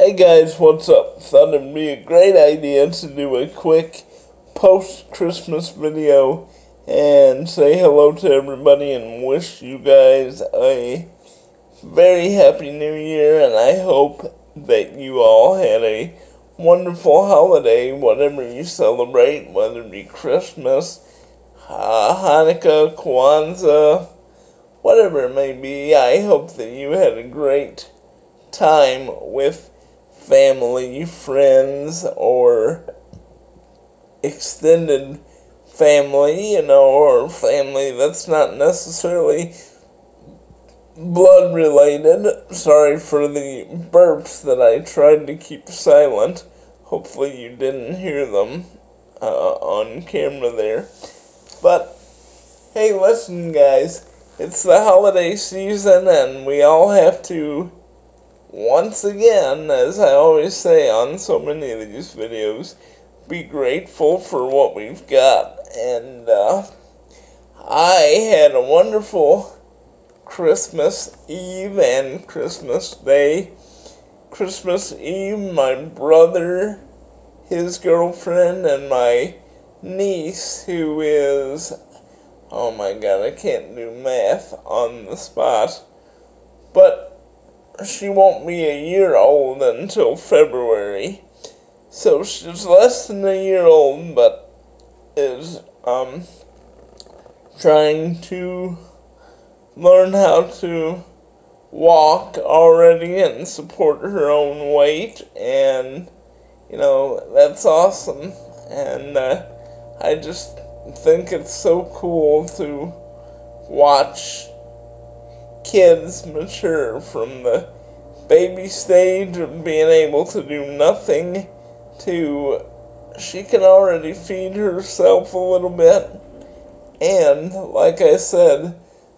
Hey guys, what's up? Thought it'd be a great idea to do a quick post-Christmas video and say hello to everybody and wish you guys a very happy new year, and I hope that you all had a wonderful holiday, whatever you celebrate, whether it be Christmas, Hanukkah, Kwanzaa, whatever it may be. I hope that you had a great time with family, friends, or extended family, or family that's not necessarily blood related. Sorry for the burps that I tried to keep silent. Hopefully you didn't hear them on camera there. But hey, listen guys, it's the holiday season and we all have to, once again, as I always say on so many of these videos, be grateful for what we've got. And I had a wonderful Christmas Eve and Christmas Day. Christmas Eve, my brother, his girlfriend, and my niece, who is, oh my god, I can't do math on the spot, but she won't be a year old until February, so she's less than a year old, but is trying to learn how to walk already and support her own weight, and that's awesome. And I just think it's so cool to watch kids mature from the baby stage of being able to do nothing to she can already feed herself a little bit and, like I said,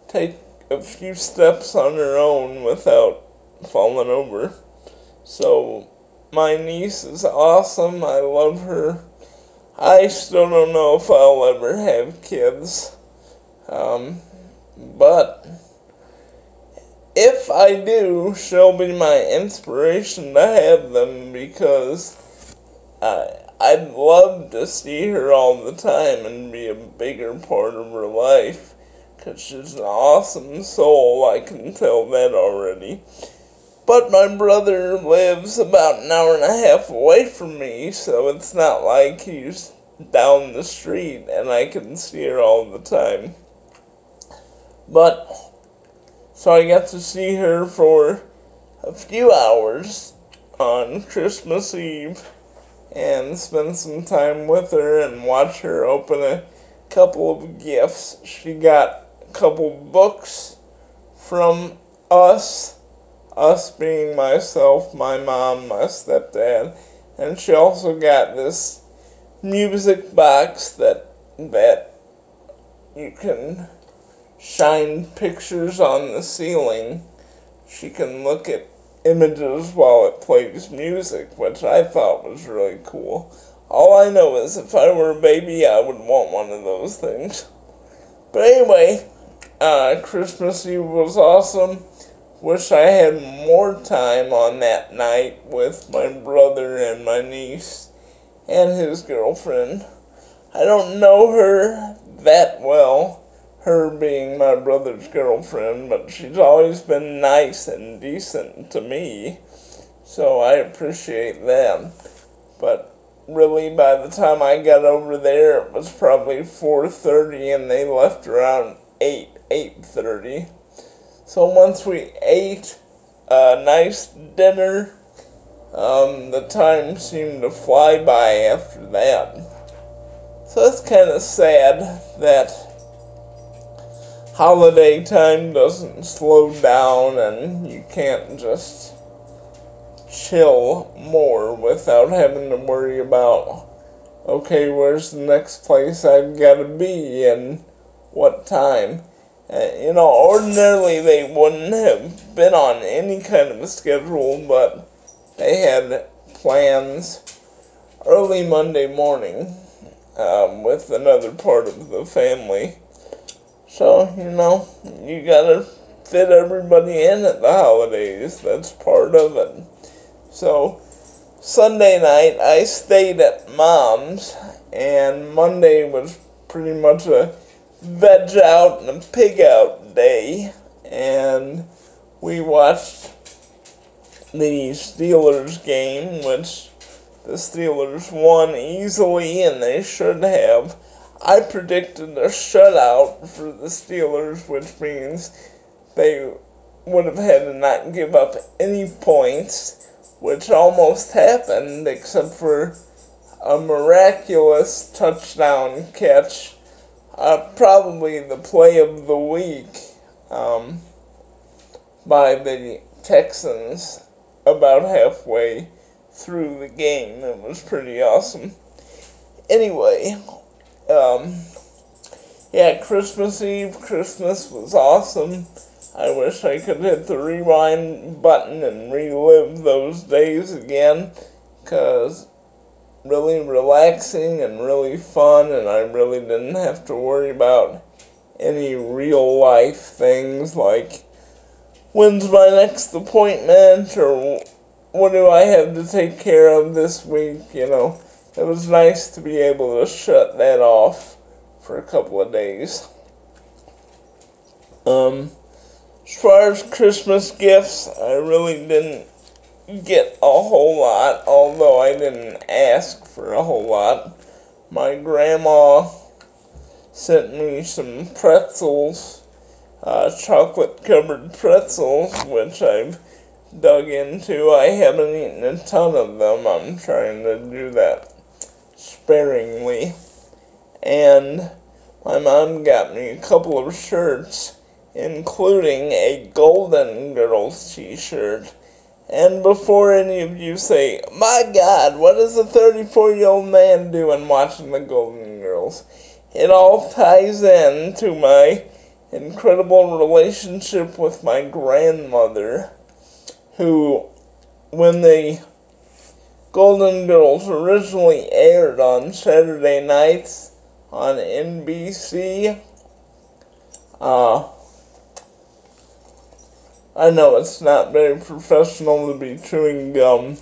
take a few steps on her own without falling over. So my niece is awesome. I love her. I still don't know if I'll ever have kids, but if I do, she'll be my inspiration to have them, because I'd love to see her all the time and be a bigger part of her life, because she's an awesome soul, I can tell that already. But my brother lives about an hour and a half away from me, so it's not like he's down the street and I can see her all the time. But so I got to see her for a few hours on Christmas Eve and spend some time with her and watch her open a couple of gifts. She got a couple books from us being myself, my mom, my stepdad, and she also got this music box that you can shine pictures on the ceiling. She can look at images while it plays music, which I thought was really cool. All I know is if I were a baby, I would want one of those things. But anyway, Christmas Eve was awesome. Wish I had more time on that night with my brother and my niece and his girlfriend. I don't know her that well, her being my brother's girlfriend, but she's always been nice and decent to me, so I appreciate that. But really, by the time I got over there, it was probably 4:30 and they left around 8:30. So once we ate a nice dinner, the time seemed to fly by after that. So it's kind of sad that holiday time doesn't slow down and you can't just chill more without having to worry about, okay, where's the next place I've got to be and what time. Ordinarily they wouldn't have been on any kind of a schedule, but they had plans early Monday morning with another part of the family. So, you gotta fit everybody in at the holidays. That's part of it. So, Sunday night, I stayed at Mom's, and Monday was pretty much a veg out and a pig out day, and we watched the Steelers game, which the Steelers won easily, and they should have. I predicted a shutout for the Steelers, which means they would have had to not give up any points, which almost happened, except for a miraculous touchdown catch, probably the play of the week, by the Texans about halfway through the game. It was pretty awesome. Anyway, yeah, Christmas Eve, Christmas was awesome. I wish I could hit the rewind button and relive those days again, because really relaxing and really fun, and I really didn't have to worry about any real life things like when's my next appointment or what do I have to take care of this week. You know, it was nice to be able to shut that off for a couple of days. As far as Christmas gifts, I really didn't get a whole lot, although I didn't ask for a whole lot. My grandma sent me some pretzels, chocolate-covered pretzels, which I've dug into. I haven't eaten a ton of them. I'm trying to do that sparingly. And my mom got me a couple of shirts, including a Golden Girls t-shirt. And before any of you say, my God, what is a 34-year-old man doing watching the Golden Girls? It all ties in to my incredible relationship with my grandmother, who, when the Golden Girls originally aired on Saturday nights on NBC, I know it's not very professional to be chewing gum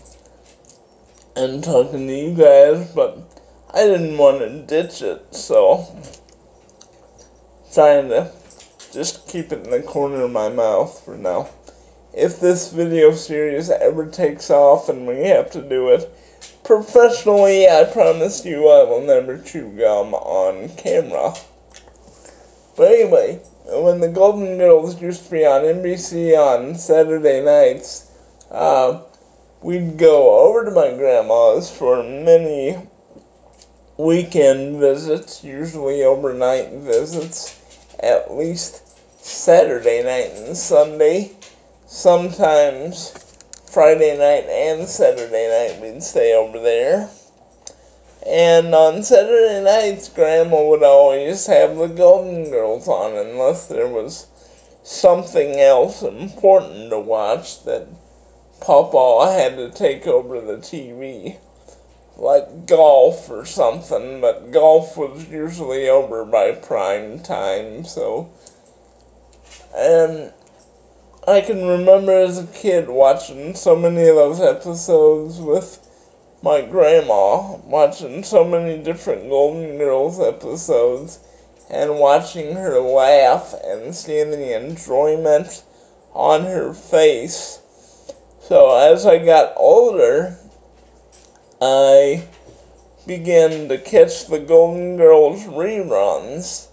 and talking to you guys, but I didn't want to ditch it, so trying to just keep it in the corner of my mouth for now. If this video series ever takes off and we have to do it professionally, I promise you I will never chew gum on camera. But anyway, when the Golden Girls used to be on NBC on Saturday nights, we'd go over to my grandma's for many weekend visits, usually overnight visits, at least Saturday night and Sunday. Sometimes Friday night and Saturday night we'd stay over there. And on Saturday nights, Grandma would always have the Golden Girls on, unless there was something else important to watch that Papa had to take over the TV. Like golf or something, but golf was usually over by prime time, so. And I can remember as a kid watching so many of those episodes with my grandma, watching so many different Golden Girls episodes, and watching her laugh and seeing the enjoyment on her face. So as I got older, I began to catch the Golden Girls reruns.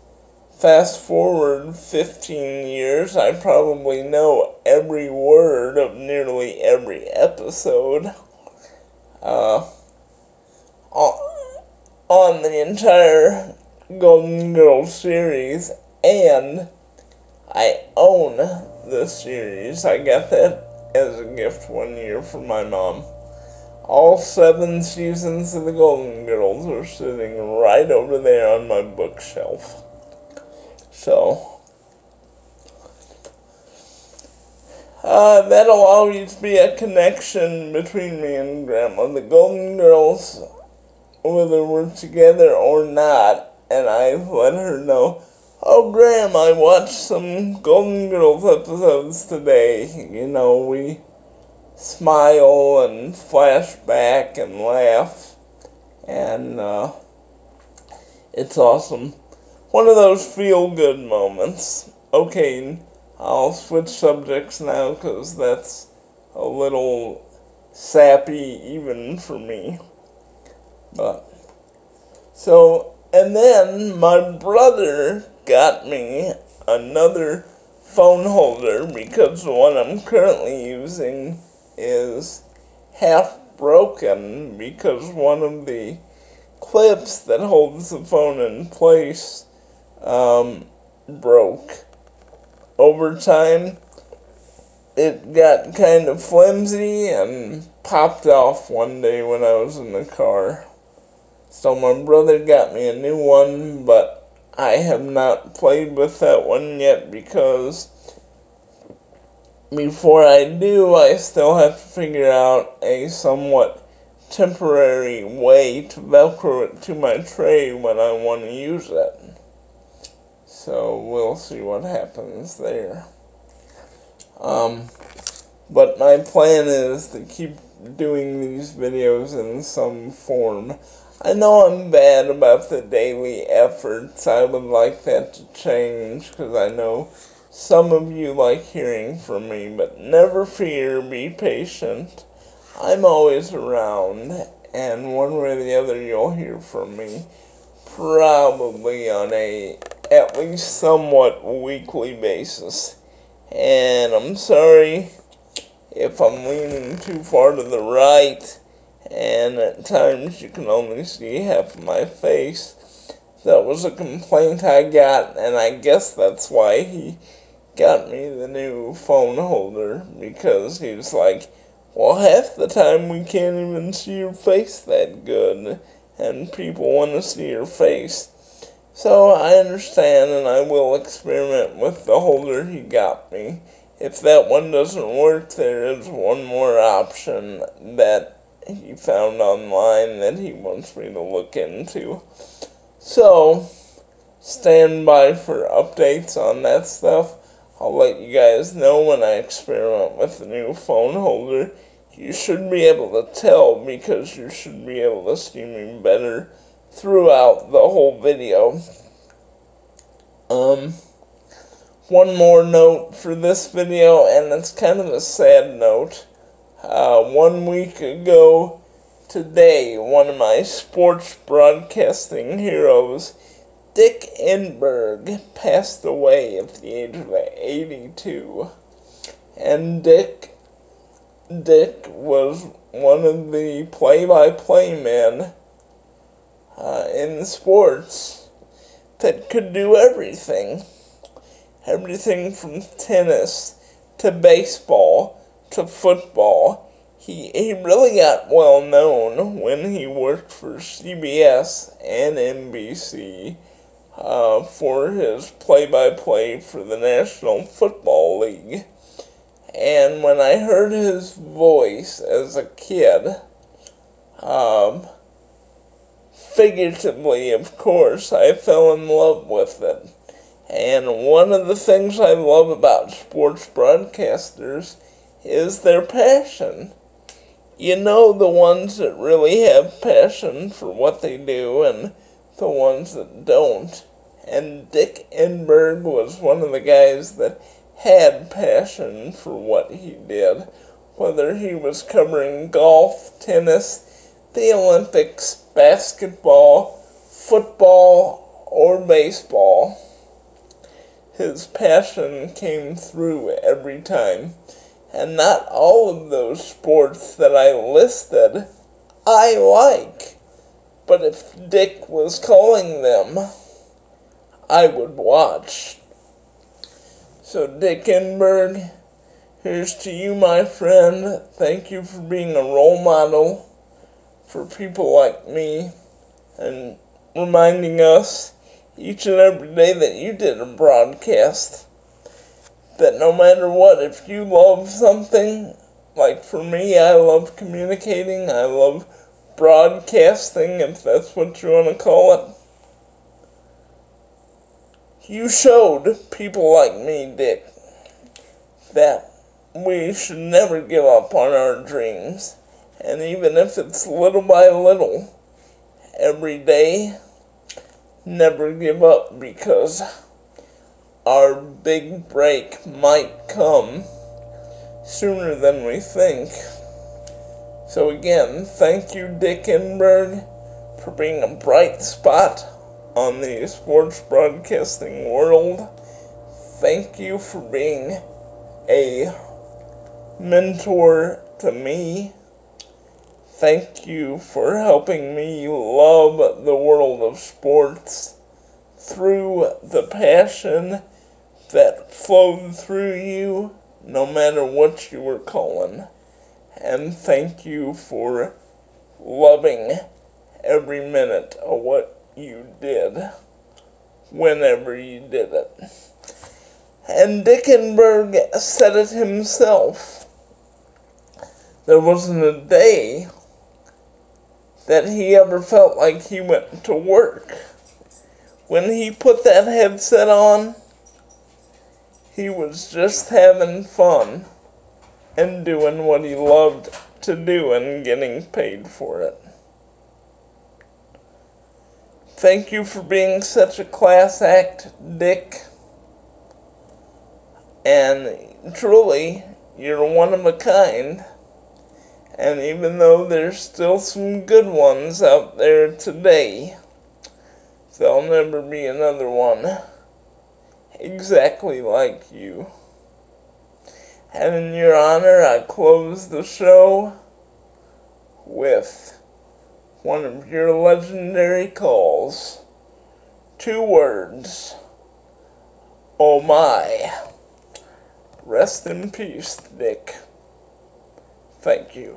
Fast forward 15 years, I probably know every word of nearly every episode on the entire Golden Girls series, and I own this series. I got that as a gift one year from my mom. All 7 seasons of the Golden Girls are sitting right over there on my bookshelf. So, that'll always be a connection between me and Grandma. The Golden Girls, whether we're together or not, and I let her know, oh, Graham, I watched some Golden Girls episodes today. You know, we smile and flash back and laugh, and it's awesome. One of those feel-good moments. Okay, I'll switch subjects now because that's a little sappy even for me. But and then my brother got me another phone holder because the one I'm currently using is half broken because one of the clips that holds the phone in place broke. Over time, it got kind of flimsy and popped off one day when I was in the car. So my brother got me a new one, but I have not played with that one yet because before I do, I still have to figure out a somewhat temporary way to Velcro it to my tray when I want to use it. So we'll see what happens there. But my plan is to keep doing these videos in some form. I know I'm bad about the daily efforts. I would like that to change because I know some of you like hearing from me, but never fear, be patient. I'm always around, and one way or the other you'll hear from me, probably on a at least somewhat weekly basis. And I'm sorry if I'm leaning too far to the right, and at times you can only see half of my face. That was a complaint I got, and I guess that's why he got me the new phone holder, because he was like, well, half the time we can't even see your face that good, and people want to see your face. So I understand, and I will experiment with the holder he got me. If that one doesn't work, there is one more option that he found online that he wants me to look into. So, stand by for updates on that stuff. I'll let you guys know when I experiment with the new phone holder. You should be able to tell because you should be able to see me better throughout the whole video. One more note for this video, and it's kind of a sad note. 1 week ago today, one of my sports broadcasting heroes, Dick Enberg, passed away at the age of 82. And Dick was one of the play-by-play men in sports that could do everything. Everything from tennis to baseball to football. He really got well known when he worked for CBS and NBC for his play-by-play for the National Football League. And when I heard his voice as a kid, figuratively, of course, I fell in love with it. And one of the things I love about sports broadcasters is their passion. You know, the ones that really have passion for what they do and the ones that don't. And Dick Enberg was one of the guys that had passion for what he did. Whether he was covering golf, tennis, the Olympics, basketball, football, or baseball. His passion came through every time. And not all of those sports that I listed I like. But if Dick was calling them, I would watch. So Dick Enberg, here's to you, my friend. Thank you for being a role model for people like me and reminding us each and every day that you did a broadcast, that no matter what, if you love something, like for me, I love communicating, I love broadcasting, if that's what you want to call it, you showed people like me, Dick, that we should never give up on our dreams. And even if it's little by little, every day, never give up, because our big break might come sooner than we think. So again, thank you, Dick Enberg, for being a bright spot on the sports broadcasting world. Thank you for being a mentor to me. Thank you for helping me love the world of sports through the passion that flowed through you, no matter what you were calling. And thank you for loving every minute of what you did, whenever you did it. And Dick Enberg said it himself. There wasn't a day that he ever felt like he went to work. When he put that headset on, he was just having fun and doing what he loved to do and getting paid for it. Thank you for being such a class act, Dick. And truly, you're one of a kind. And even though there's still some good ones out there today, there'll never be another one exactly like you. And in your honor, I close the show with one of your legendary calls. 2 words. Oh my. Rest in peace, Dick. Thank you.